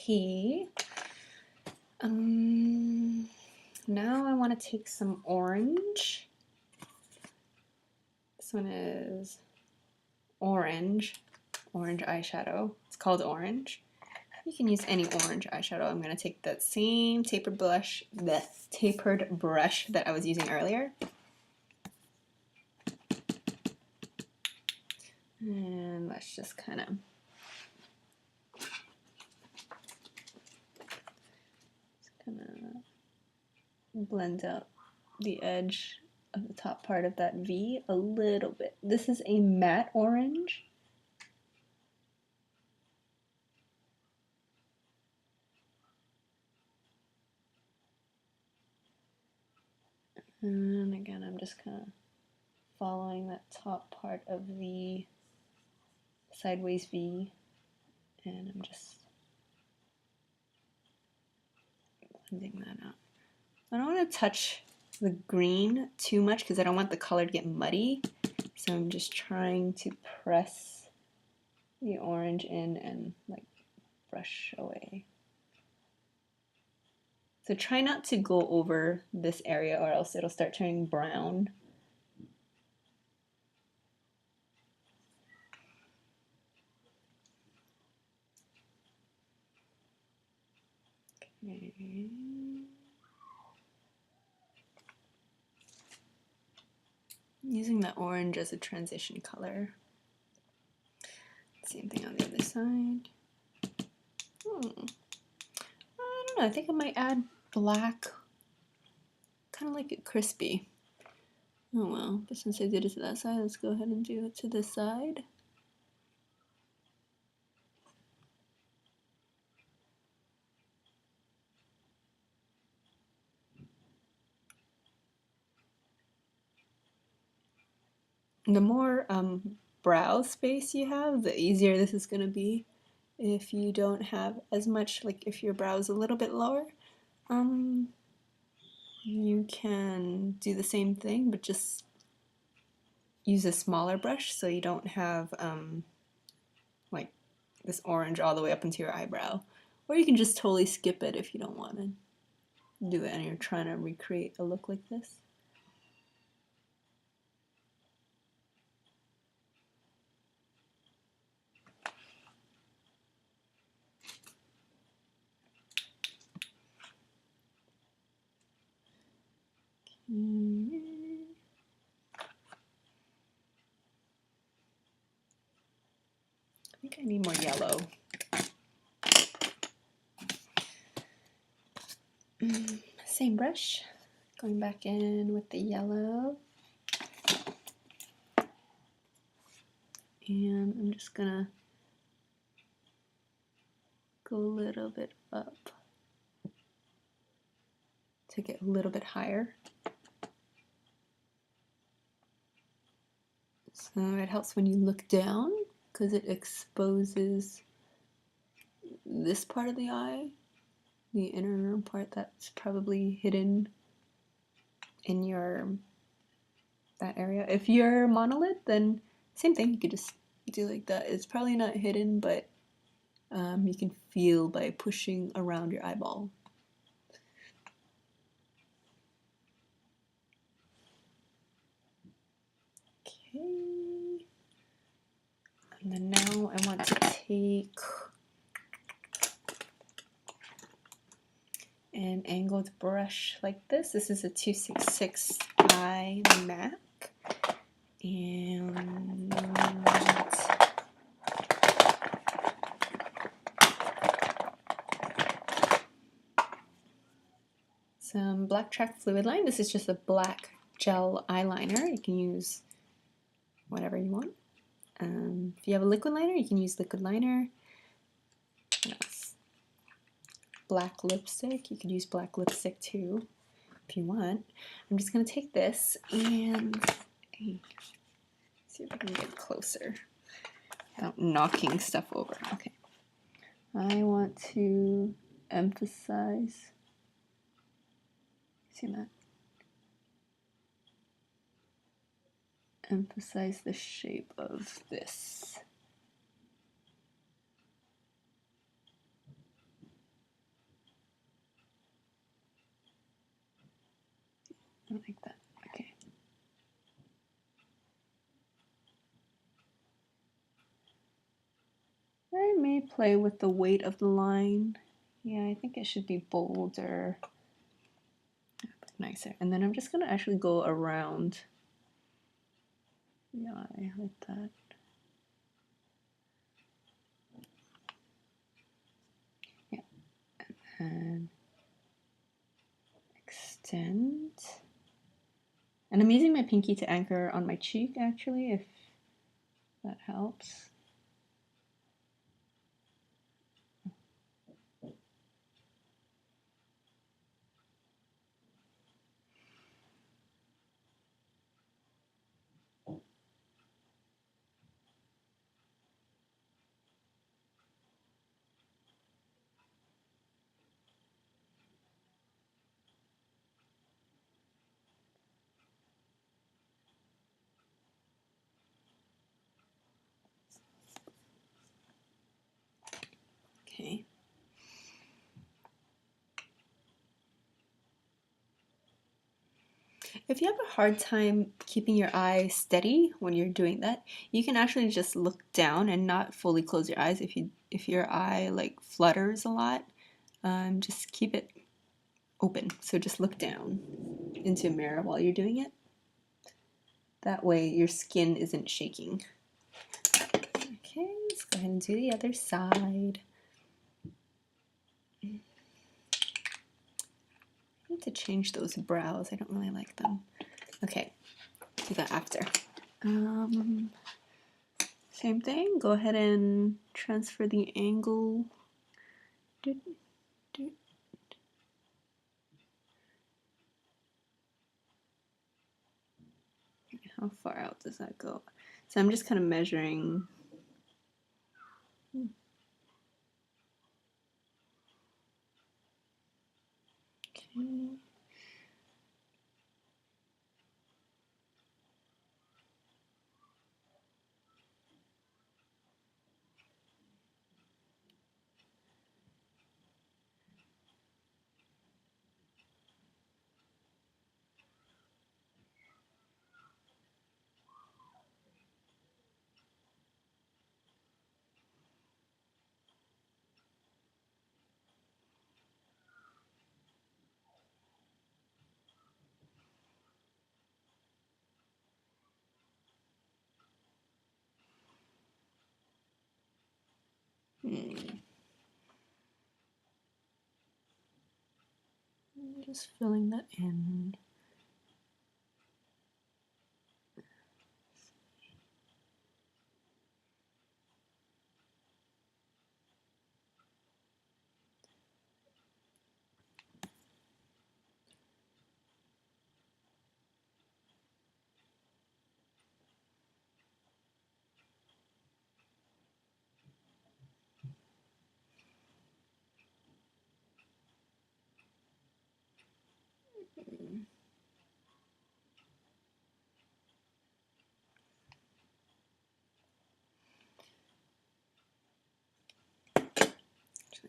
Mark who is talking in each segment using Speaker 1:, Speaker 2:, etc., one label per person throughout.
Speaker 1: Okay. Now I want to take some orange. This one is orange eyeshadow. It's called orange. You can use any orange eyeshadow. I'm going to take that same tapered brush that I was using earlier. And let's just kind of blend out the edge of the top part of that V a little bit. This is a matte orange. And again, I'm just kind of following that top part of the sideways V, and I'm just blending that out. I don't want to touch the green too much because I don't want the color to get muddy, so I'm just trying to press the orange in and like brush away. So try not to go over this area or else it'll start turning brown. Okay. Using the orange as a transition color. Same thing on the other side. I don't know, I think I might add black. Kind of like it crispy. Oh well, but since I did it to that side, let's go ahead and do it to this side. The more brow space you have, the easier this is going to be. If you don't have as much, like if your brow is a little bit lower, you can do the same thing, but just use a smaller brush so you don't have like this orange all the way up into your eyebrow. Or you can just totally skip it if you don't want to do it and you're trying to recreate a look like this. I think I need more yellow. Same brush, going back in with the yellow. And I'm just gonna go a little bit up to get a little bit higher. So it helps when you look down because it exposes this part of the eye, the inner part that's probably hidden in that area. If you're monolid, then same thing, you could just do like that. It's probably not hidden, but you can feel by pushing around your eyeball. Okay. And then now I want to take an angled brush like this. This is a 266i MAC. And some Blacktrack fluidline. This is just a black gel eyeliner. You can use whatever you want. If you have a liquid liner, you can use liquid liner. What else? Black lipstick. You could use black lipstick too, if you want. I'm just going to take this and see if I can get closer without knocking stuff over. Okay. I want to emphasize. See that? Emphasize the shape of this. like that. Okay. I may play with the weight of the line. Yeah, I think it should be bolder, nicer. And then I'm just gonna actually go around the eye like that. Yeah, and extend. And I'm using my pinky to anchor on my cheek, actually, if that helps. Okay. If you have a hard time keeping your eye steady when you're doing that, you can actually just look down and not fully close your eyes. If your eye like flutters a lot, just keep it open. So just look down into a mirror while you're doing it. That way your skin isn't shaking. Okay, let's go ahead and do the other side. I need to change those brows. I don't really like them. Okay, do that after. Same thing. Go ahead and transfer the angle. How far out does that go? So I'm just kind of measuring. Okay. I'm just filling that in.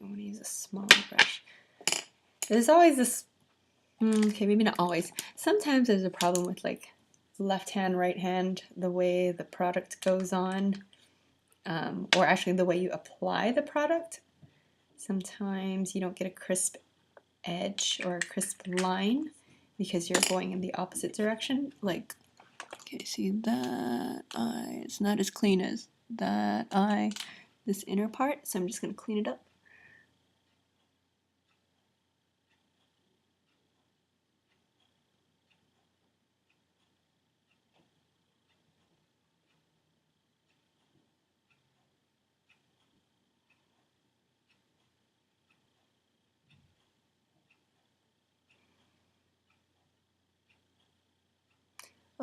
Speaker 1: I want to use a smaller brush. There's always this, okay, maybe not always. Sometimes there's a problem with like left hand, right hand, the way the product goes on, or actually the way you apply the product. Sometimes you don't get a crisp edge or a crisp line because you're going in the opposite direction. Like, okay, see that eye, it's not as clean as that eye, this inner part, so I'm just going to clean it up.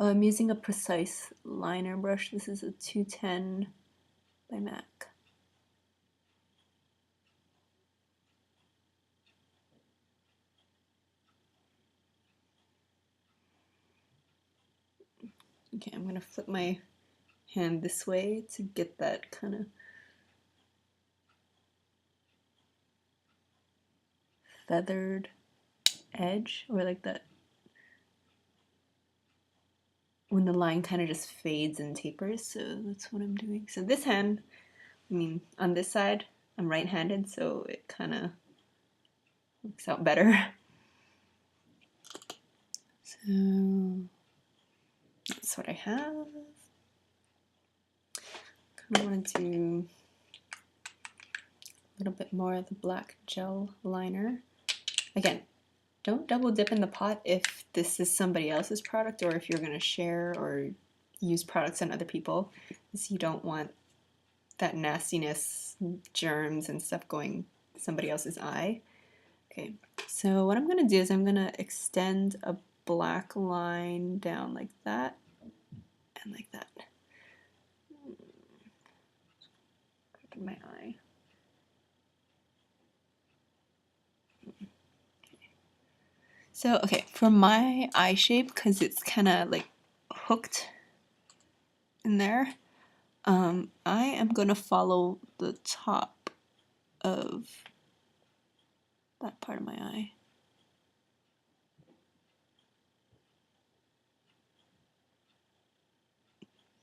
Speaker 1: I'm using a precise liner brush. This is a 210 by MAC. Okay, I'm going to flip my hand this way to get that kind of feathered edge, or like that when the line kind of just fades and tapers, so that's what I'm doing. So this hand, I mean, on this side, I'm right-handed, so it kind of works out better. So that's what I have. Kind of want to do a little bit more of the black gel liner. Again, don't double dip in the pot if this is somebody else's product or if you're going to share or use products on other people, because you don't want that nastiness, germs and stuff going somebody else's eye. Okay, so what I'm going to do is I'm going to extend a black line down like that and like that. In my eye. So, okay, for my eye shape, because it's kind of like hooked in there, I am going to follow the top of that part of my eye.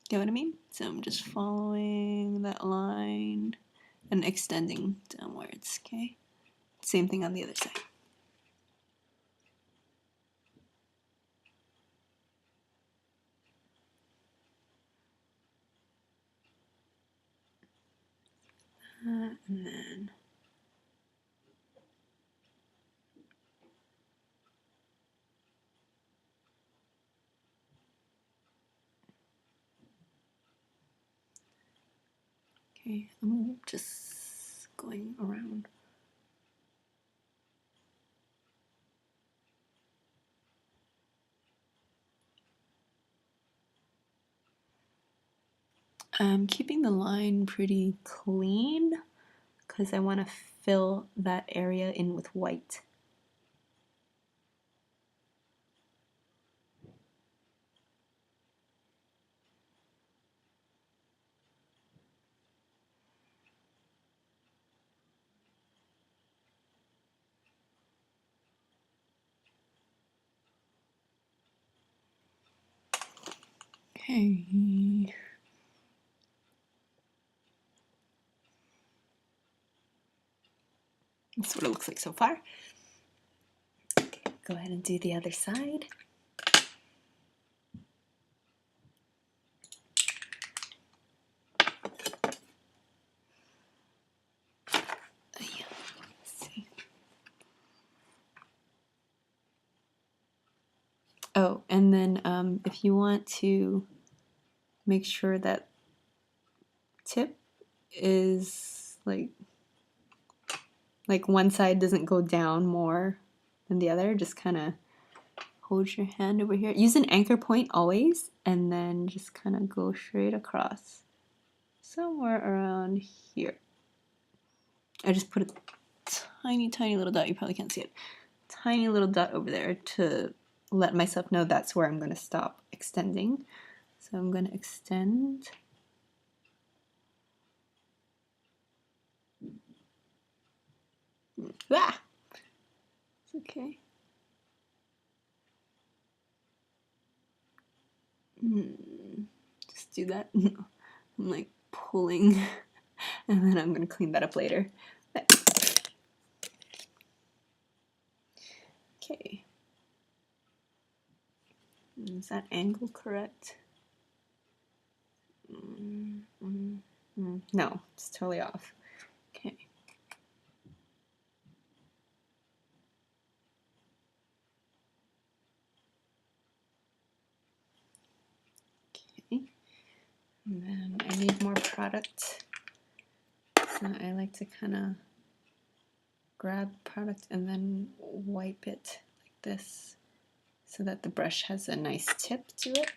Speaker 1: Get what I mean? So I'm just following that line and extending downwards, okay? Same thing on the other side. And then okay, I'm just going around. I'm keeping the line pretty clean because I want to fill that area in with white. Okay. That's what it looks like so far. Okay, go ahead and do the other side. Oh, and then if you want to make sure that tip is like one side doesn't go down more than the other, just kind of hold your hand over here. Use an anchor point always, and then just kind of go straight across. Somewhere around here. I just put a tiny, tiny little dot. You probably can't see it. Tiny little dot over there to let myself know that's where I'm going to stop extending. So I'm going to extend. Ah! It's okay. Just do that. I'm like pulling, and then I'm going to clean that up later. Okay. Is that angle correct? No, it's totally off. Okay. Okay. And then I need more product. So I like to kind of grab product and then wipe it like this so that the brush has a nice tip to it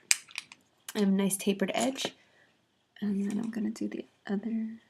Speaker 1: and a nice tapered edge. And then I'm going to do the other.